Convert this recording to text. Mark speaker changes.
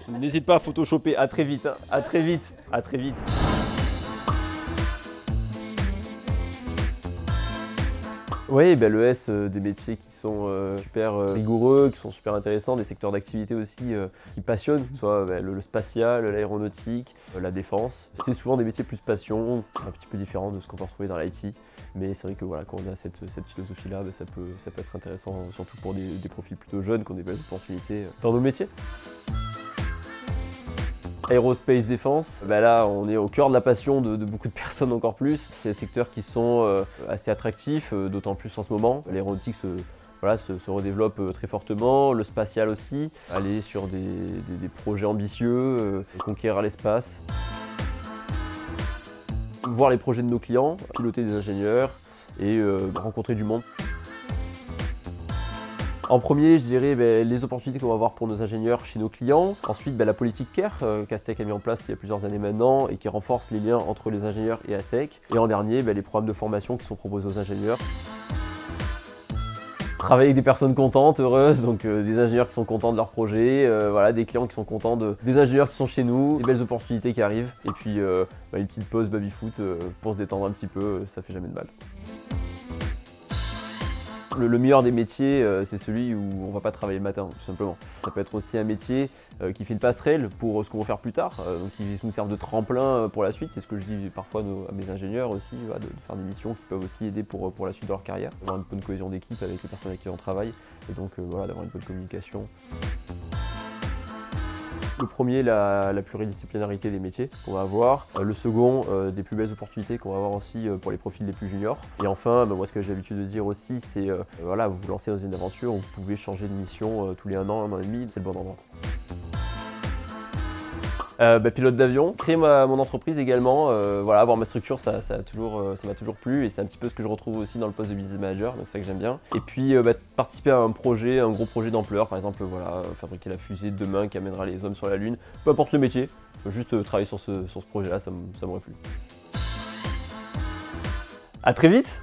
Speaker 1: N'hésite pas à photoshopper. À très vite, hein. À très vite, à très vite. Oui, ben le S, des métiers qui sont super rigoureux, qui sont super intéressants, des secteurs d'activité aussi qui passionnent, que ce soit le spatial, l'aéronautique, la défense. C'est souvent des métiers plus passion, un petit peu différents de ce qu'on peut retrouver dans l'IT. Mais c'est vrai que voilà, quand on a cette philosophie-là, ben ça peut être intéressant, surtout pour des profils plutôt jeunes qui ont des belles opportunités dans nos métiers. Aérospace défense, ben là on est au cœur de la passion de beaucoup de personnes encore plus. C'est des secteurs qui sont assez attractifs, d'autant plus en ce moment. L'aéronautique se redéveloppe très fortement, le spatial aussi. Aller sur des projets ambitieux, conquérir l'espace. Voir les projets de nos clients, piloter des ingénieurs et rencontrer du monde. En premier, je dirais les opportunités qu'on va avoir pour nos ingénieurs chez nos clients. Ensuite, la politique CARE qu'ASTEC a mis en place il y a plusieurs années maintenant et qui renforce les liens entre les ingénieurs et ASTEC. Et en dernier, les programmes de formation qui sont proposés aux ingénieurs. Travailler avec des personnes contentes, heureuses, donc des ingénieurs qui sont contents de leur projet, voilà, des clients qui sont contents des ingénieurs qui sont chez nous, des belles opportunités qui arrivent. Et puis une petite pause baby-foot pour se détendre un petit peu, ça fait jamais de mal. Le meilleur des métiers, c'est celui où on ne va pas travailler le matin, tout simplement. Ça peut être aussi un métier qui fait une passerelle pour ce qu'on va faire plus tard, donc qui nous sert de tremplin pour la suite. C'est ce que je dis parfois à mes ingénieurs aussi, de faire des missions qui peuvent aussi aider pour la suite de leur carrière. Avoir une bonne cohésion d'équipe avec les personnes avec qui on travaille, et donc voilà, d'avoir une bonne communication. Le premier, la pluridisciplinarité des métiers qu'on va avoir. Le second, des plus belles opportunités qu'on va avoir aussi pour les profils les plus juniors. Et enfin, moi ce que j'ai l'habitude de dire aussi, c'est voilà, vous vous lancez dans une aventure, vous pouvez changer de mission tous les 1 an, 1 an et demi, c'est le bon endroit. Pilote d'avion, créer mon entreprise également, voilà, avoir ma structure, ça m'a toujours plu et c'est un petit peu ce que je retrouve aussi dans le poste de business manager, donc c'est ça que j'aime bien. Et puis participer à un gros projet d'ampleur, par exemple voilà, fabriquer la fusée de demain qui amènera les hommes sur la Lune, peu importe le métier, juste travailler sur ce projet-là, ça m'aurait plu. À très vite.